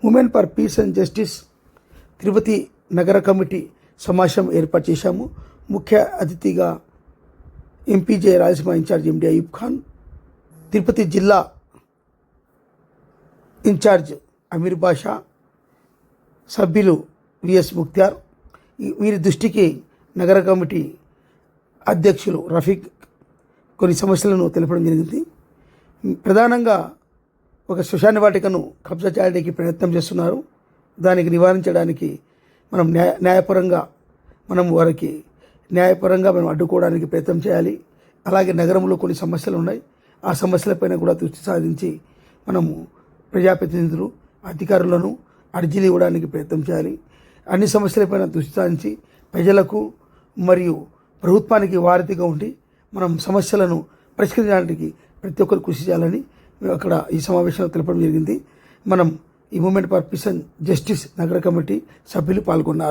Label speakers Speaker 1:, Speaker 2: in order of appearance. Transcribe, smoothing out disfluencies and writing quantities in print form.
Speaker 1: Women for peace and justice Tirupati నగర committee సమావేశం ఏర్పాటు చేశాము. ముఖ్య అతిథిగా ఎంపీజే రాయలసీమ ఇన్ఛార్జ్ ఎండి అయూబ్ ఖాన్, తిరుపతి జిల్లా ఇన్ఛార్జ్ అమీర్ బాషా, సభ్యులు విఎస్ ముక్తార్. వీరి దృష్టికి నగర కమిటీ అధ్యక్షులు రఫీక్ కొన్ని సమస్యలను తెలపడం జరిగింది. ప్రధానంగా ఒక శ్మశాన వాటికను కబ్జా చేయడానికి ప్రయత్నం చేస్తున్నారు. దానికి నివారించడానికి మనం న్యాయపరంగా మనం అడ్డుకోవడానికి ప్రయత్నం చేయాలి. అలాగే నగరంలో కొన్ని సమస్యలు ఉన్నాయి. ఆ సమస్యలపైన కూడా దృష్టి సాధించి మనము ప్రజాప్రతినిధులు అధికారులను అర్జీలు ఇవ్వడానికి ప్రయత్నం చేయాలి. అన్ని సమస్యలపైన దృష్టి సాధించి ప్రజలకు మరియు ప్రభుత్వానికి వారధిగా ఉండి మనం సమస్యలను పరిష్కరించడానికి ప్రతి ఒక్కరు కృషి చేయాలని అక్కడ ఈ సమావేశంలో తెలపడం జరిగింది. మనం ఈ movement for peace and justice నగర కమిటీ సభ్యులు పాల్గొన్నారు.